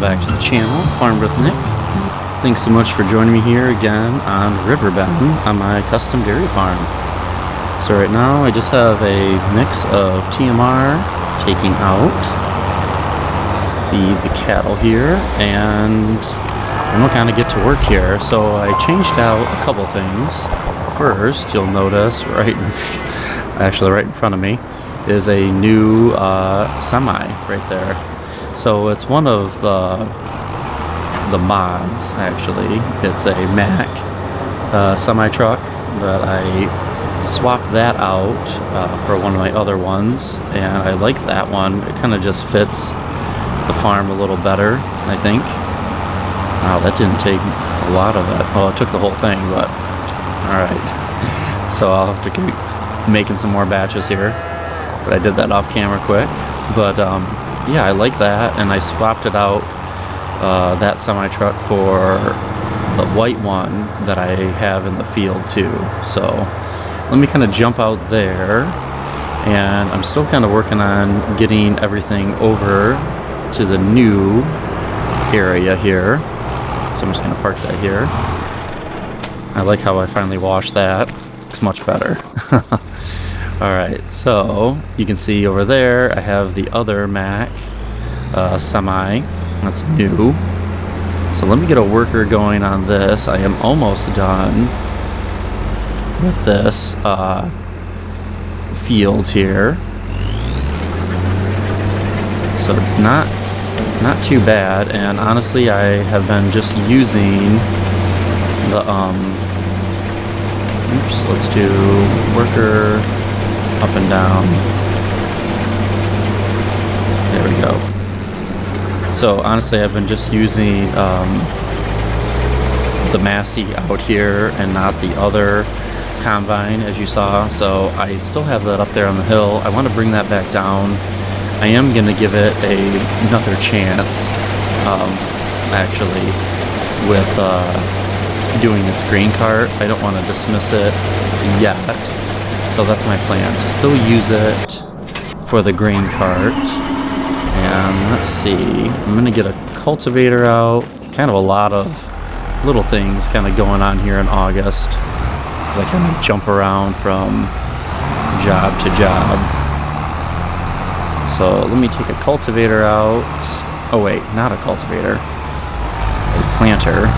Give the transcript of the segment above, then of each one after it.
welcome back to the channel, Farm with Nick. Thanks so much for joining me here again on Riverbend on my custom dairy farm. So right now I just have a mix of TMR taking out, feed the cattle here, and I'm gonna kind of get to work here. So I changed out a couple things. First, you'll notice right in front of me is a new semi right there. So it's one of the mods, actually. It's a Mack semi-truck, but I swapped that out for one of my other ones, and I like that one. It kind of just fits the farm a little better, I think. Wow, that didn't take a lot of it. Well, it took the whole thing, but alright. So I'll have to keep making some more batches here. But I did that off camera quick. But yeah, I like that, and I swapped it out, that semi-truck, for the white one that I have in the field too. So let me kind of jump out there, and I'm still kind of working on getting everything over to the new area here. So I'm just going to park that here. I like how I finally washed that. Looks much better. Alright, so you can see over there I have the other Mack semi that's new. So let me get a worker going on this. I am almost done with this field here. So not too bad, and honestly I have been just using the oops, let's do worker up and down. There we go. So honestly I've been just using the Massey out here and not the other combine, as you saw. So I still have that up there on the hill. I want to bring that back down. I am going to give it another chance, actually, with doing its grain cart. I don't want to dismiss it yet. So that's my plan, to still use it for the grain cart. And let's see, I'm going to get a cultivator out. Kind of a lot of little things kind of going on here in August, as I kind of jump around from job to job. So let me take a cultivator out. Oh wait, not a cultivator, a planter.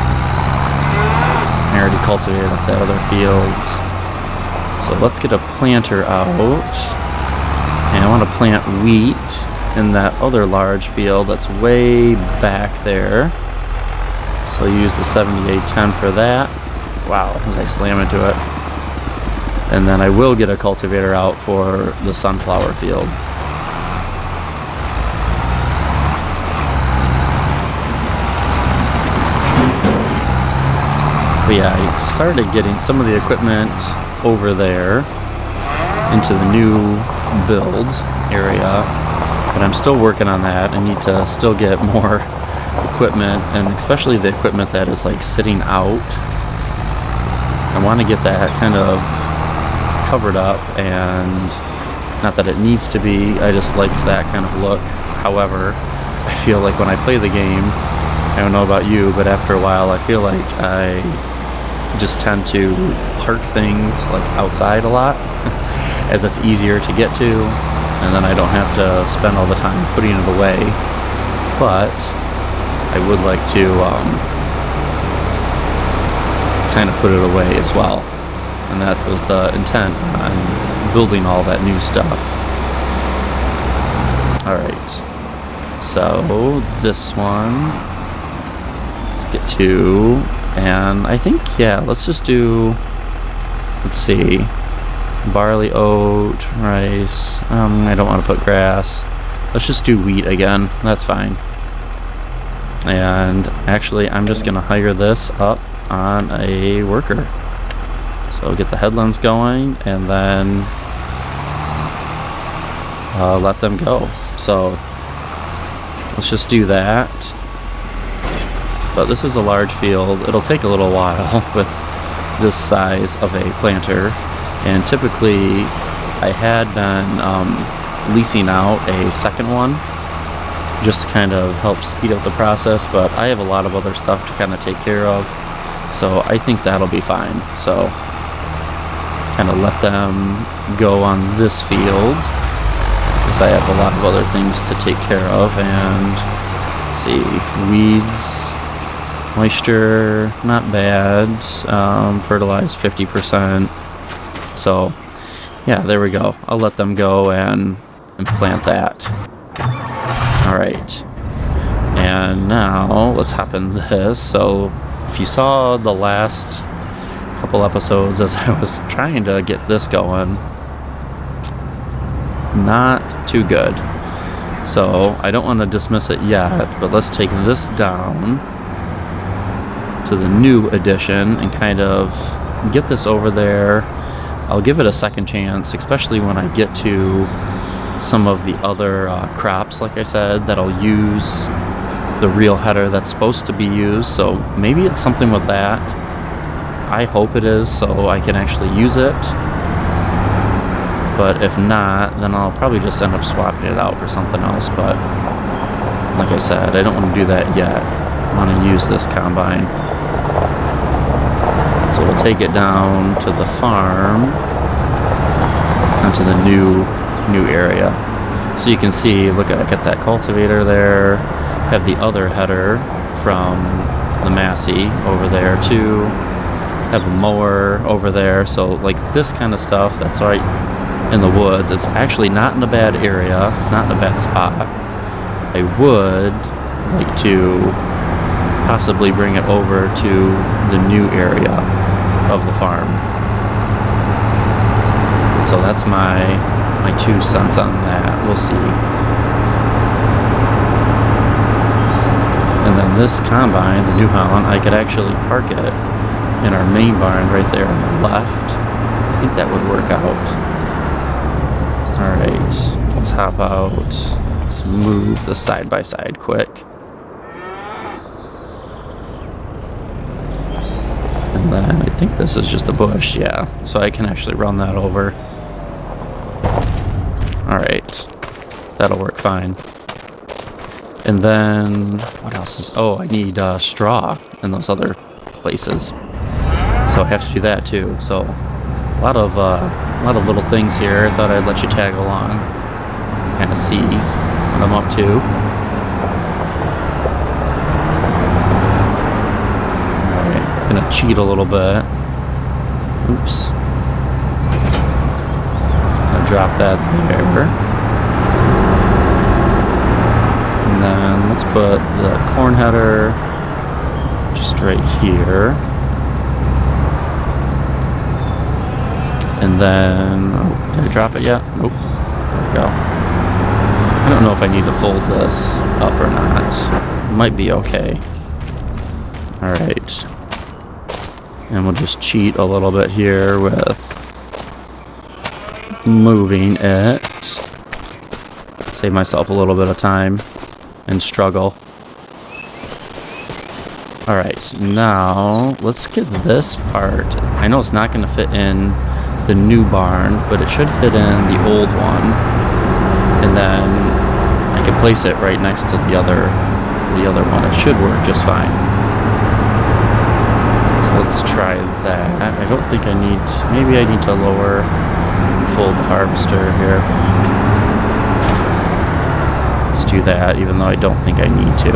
I already cultivated up that other field. So let's get a planter out, and I want to plant wheat in that other large field that's way back there. So use the 7810 for that. Wow, as I slam into it. And then I will get a cultivator out for the sunflower field. But yeah, I started getting some of the equipment over there into the new build area, but I'm still working on that. I need to still get more equipment, and especially the equipment that is like sitting out. I want to get that kind of covered up, and not that it needs to be, I just like that kind of look. However, I feel like when I play the game, I don't know about you, but after a while I feel like I just tend to park things like outside a lot as it's easier to get to, and then I don't have to spend all the time putting it away. But I would like to kind of put it away as well, and that was the intent on building all that new stuff. Alright, so this one, let's get to, and I think, yeah, let's just do, let's see, barley, oat, rice. I don't want to put grass. Let's just do wheat again. That's fine. And actually, I'm just going to hire this up on a worker. So get the headlands going, and then let them go. So let's just do that. But this is a large field. It'll take a little while with this size of a planter, and typically I had been leasing out a second one just to kind of help speed up the process, but I have a lot of other stuff to kind of take care of, so I think that'll be fine. So kind of let them go on this field because I have a lot of other things to take care of. And see, weeds, moisture, not bad. Fertilize 50%. So yeah, there we go. I'll let them go and plant that. All right, and now let's hop in this. So if you saw the last couple episodes as I was trying to get this going, not too good. So I don't want to dismiss it yet, but let's take this down to the new edition and kind of get this over there. I'll give it a second chance, especially when I get to some of the other crops, like I said, that I'll use the real header that's supposed to be used. So maybe it's something with that. I hope it is, so I can actually use it. But if not, then I'll probably just end up swapping it out for something else. But like I said, I don't want to do that yet. I want to use this combine. So we'll take it down to the farm, onto the new area. So you can see, look at, I got that cultivator there, have the other header from the Massey over there too, have a mower over there. So like this kind of stuff that's right in the woods, it's actually not in a bad area, it's not in a bad spot. I would like to possibly bring it over to the new area of the farm. So that's my 2 cents on that. We'll see. And then this combine, the New Holland, I could actually park it in our main barn right there on the left. I think that would work out. Alright, let's hop out. Let's move the side by side quick. And then I think this is just a bush, yeah. So I can actually run that over. Alright, that'll work fine. And then, what else is, oh, I need straw in those other places. So I have to do that too. So a lot of little things here. I thought I'd let you tag along, kind of see what I'm up to. Alright, gonna cheat a little bit. Oops. Drop that there. And then let's put the corn header just right here. And then, oh, did I drop it yet? Nope. There we go. I don't know if I need to fold this up or not. It might be okay. Alright. And we'll just cheat a little bit here with moving it. Save myself a little bit of time and struggle. Alright, now let's get this part. I know it's not going to fit in the new barn, but it should fit in the old one. And then I can place it right next to the other one. It should work just fine. So let's try that. I don't think I need, maybe I need to lower, fold the harvester here. Let's do that, even though I don't think I need to.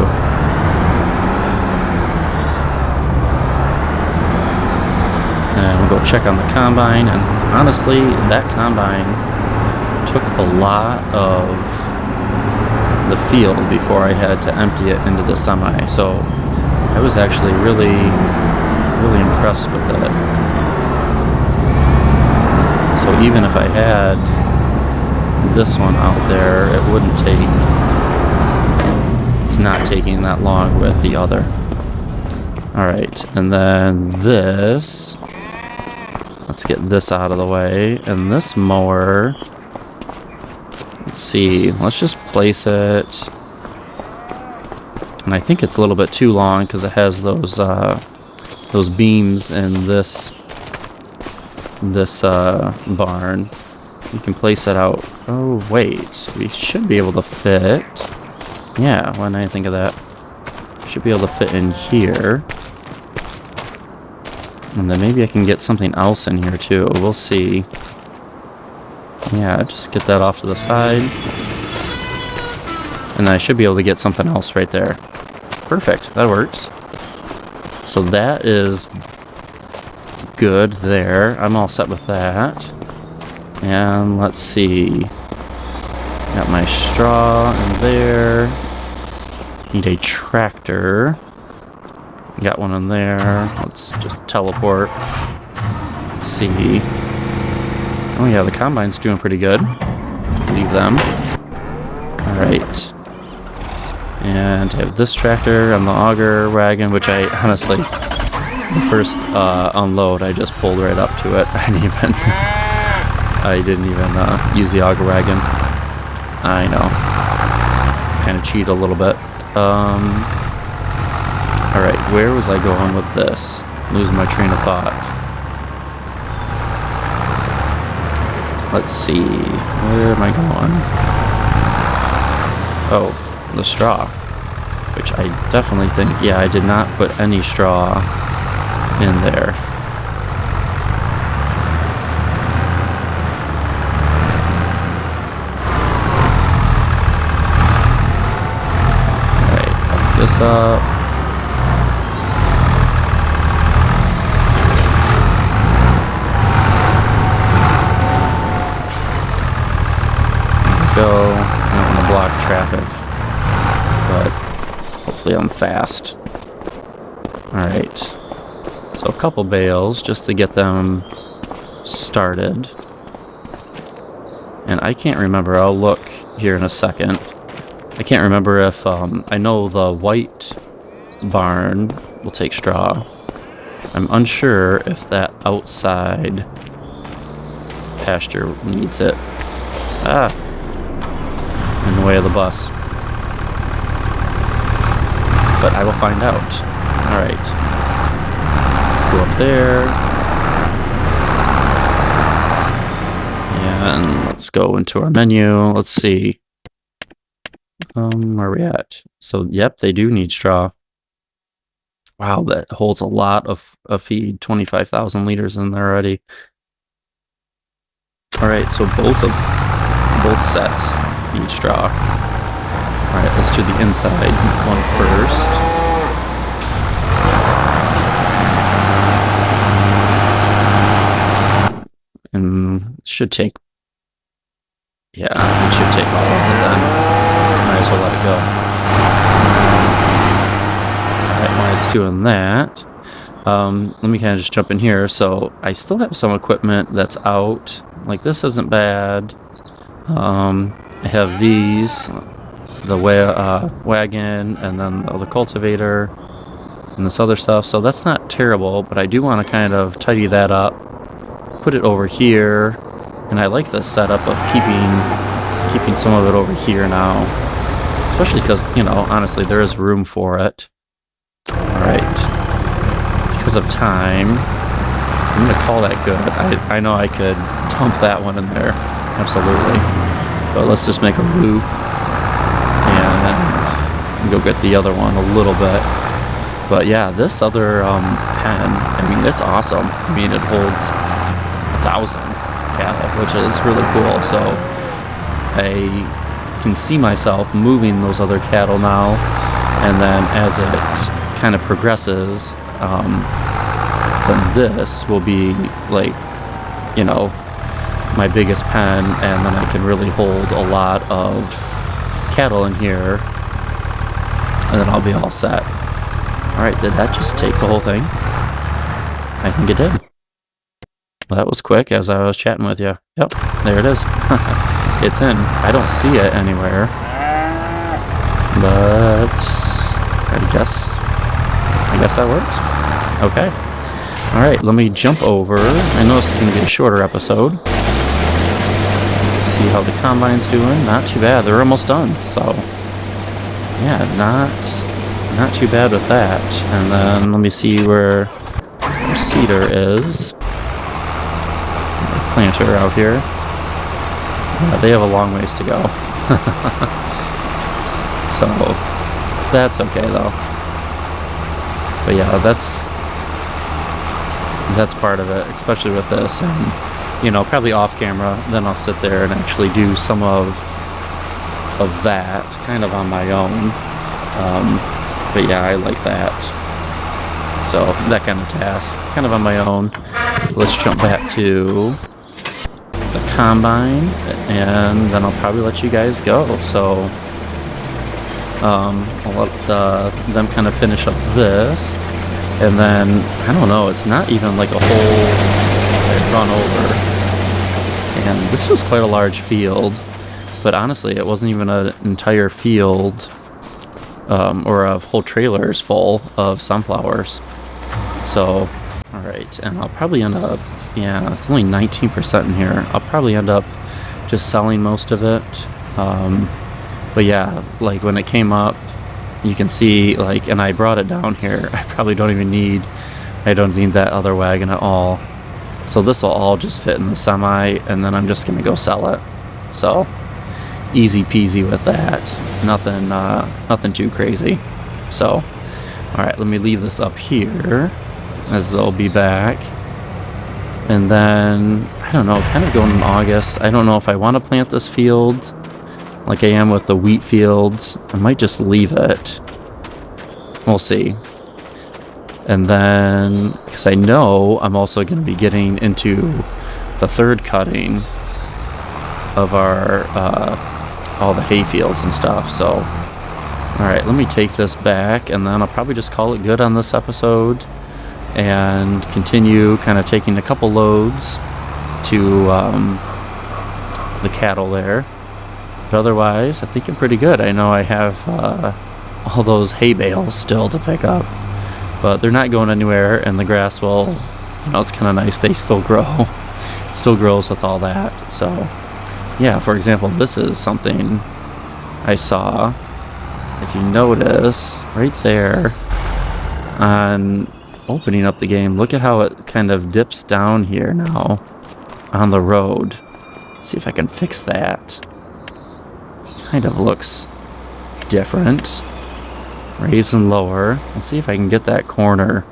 And we'll go check on the combine, and honestly, that combine took a lot of the field before I had to empty it into the semi. So I was actually really impressed with it. So even if I had this one out there, it wouldn't take, it's not taking that long with the other. Alright, and then this, let's get this out of the way. And this mower, let's see, let's just place it. And I think it's a little bit too long because it has those beams in this barn. You can place it out. Oh wait, we should be able to fit. Yeah, why didn't I think of that? Should be able to fit in here. And then maybe I can get something else in here too. We'll see. Yeah, just get that off to the side. And I should be able to get something else right there. Perfect, that works. So that is good there. I'm all set with that. And let's see. Got my straw in there. Need a tractor. Got one in there. Let's just teleport. Let's see. Oh yeah, the combine's doing pretty good. Leave them. Alright. And I have this tractor on the auger wagon, which I honestly, the first unload, I just pulled right up to it. I didn't even use the auger wagon. I know. Kind of cheat a little bit. Alright, where was I going with this? Losing my train of thought. Let's see. Where am I going? Oh, the straw. Which I definitely think, yeah, I did not put any straw in there. Alright, pick this up. Go. I don't want to block traffic, but hopefully I'm fast. Alright, so a couple bales just to get them started. And I can't remember, I'll look here in a second. I can't remember if, I know the white barn will take straw. I'm unsure if that outside pasture needs it. Ah! In the way of the bus. But I will find out. Alright. Let's go up there. And let's go into our menu. Let's see. Where are we at? So, yep, they do need straw. Wow, that holds a lot of feed. 25,000 liters in there already. Alright, so both sets need straw. Alright, let's do the inside one first. And it should take... Yeah, it should take all of it then. Might as well let it go. Alright, while it's doing that, let me kind of just jump in here. So, I still have some equipment that's out. Like, this isn't bad. I have these, the wagon, and then the other cultivator, and this other stuff, so that's not terrible, but I do want to kind of tidy that up, put it over here, and I like the setup of keeping some of it over here now, especially because, you know, honestly, there is room for it. Alright, because of time, I'm going to call that good. I know I could dump that one in there, absolutely. But let's just make a loop and go get the other one a little bit. But yeah, this other pen, I mean, it's awesome. I mean, it holds 1,000 cattle, which is really cool. So I can see myself moving those other cattle now, and then as it kind of progresses, then this will be like, you know, my biggest pen, and then I can really hold a lot of cattle in here, and then I'll be all set. Alright, did that just take the whole thing? I think it did. Well, that was quick as I was chatting with you. Yep, there it is. It's in. I don't see it anywhere, but I guess that works. Okay. Alright, let me jump over. I know this is going to be a shorter episode. See how the combine's doing. Not too bad. They're almost done. So, yeah, not too bad with that. And then let me see where Cedar is. Planter out here. Yeah, they have a long ways to go. So that's okay though. But yeah, that's part of it, especially with this. And probably off camera, then I'll sit there and actually do some of that kind of on my own. But yeah, I like that. So that kind of task, kind of on my own. Let's jump back to the combine, and then I'll probably let you guys go. So I'll let them kind of finish up this, and then I don't know. It's not even like a whole run over, and this was quite a large field. But honestly, it wasn't even an entire field or a whole trailer's full of sunflowers. So, alright, and I'll probably end up, yeah, it's only 19% in here. I'll probably end up just selling most of it. But yeah, like when it came up, you can see, like, and I brought it down here. I probably don't need that other wagon at all. So this will all just fit in the semi, and then I'm just going to go sell it. So, easy peasy with that. Nothing too crazy. So, alright, let me leave this up here, as they'll be back. And then, I don't know, kind of going in August. I don't know if I want to plant this field like I am with the wheat fields. I might just leave it. We'll see. And then, because I know I'm also going to be getting into the third cutting of our all the hay fields and stuff. So, alright, let me take this back, and then I'll probably just call it good on this episode and continue kind of taking a couple loads to the cattle there. But otherwise, I think I'm pretty good. I know I have all those hay bales still to pick up, but they're not going anywhere, and the grass will, it's kind of nice. They still grow. It still grows with all that. So, yeah, for example, this is something I saw. If you notice, right there on opening up the game, look at how it kind of dips down here now on the road. Let's see if I can fix that. Kind of looks different. Raise and lower. Let's see if I can get that corner.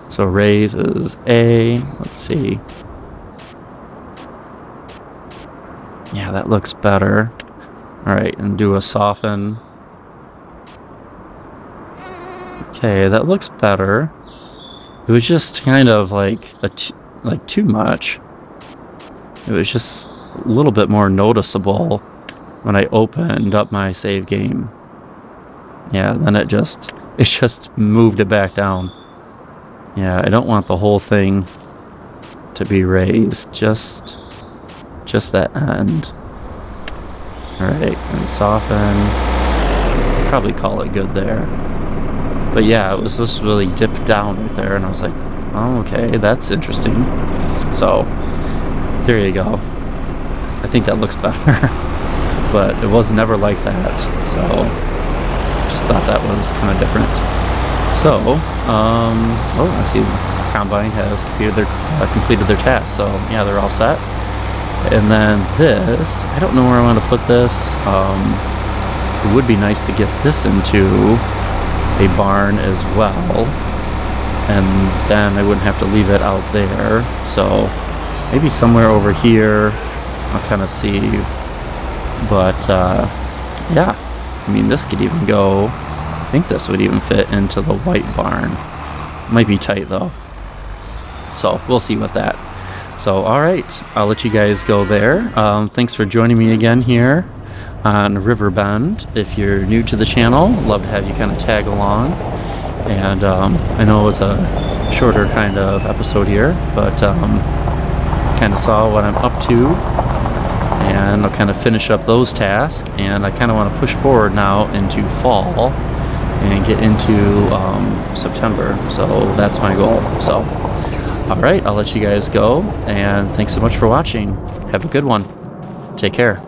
So raise is A. Let's see. Yeah, that looks better. Alright, and do a soften. Okay, that looks better. It was just kind of like too much. It was just a little bit more noticeable when I opened up my save game. Yeah, then it just moved it back down. Yeah, I don't want the whole thing to be raised, just that end. Alright, and soften. Probably call it good there. But yeah, it was just really dipped down right there, and I was like, oh, okay, that's interesting. So, there you go. I think that looks better. But it was never like that, so just thought that was kind of different. So, oh, I see the combine has completed their task, so yeah, they're all set. And then this, I don't know where I want to put this. It would be nice to get this into a barn as well, and then I wouldn't have to leave it out there. So maybe somewhere over here, I'll kind of see. But yeah, I mean, this could even go, I think this would even fit into the white barn. Might be tight though, so we'll see with that. So alright, I'll let you guys go there. Thanks for joining me again here on Riverbend. If you're new to the channel, love to have you kind of tag along. And I know it's a shorter kind of episode here, but kind of saw what I'm up to, and I'll kind of finish up those tasks, and I kind of want to push forward now into fall and get into September. So that's my goal. So alright, I'll let you guys go, and thanks so much for watching. Have a good one. Take care.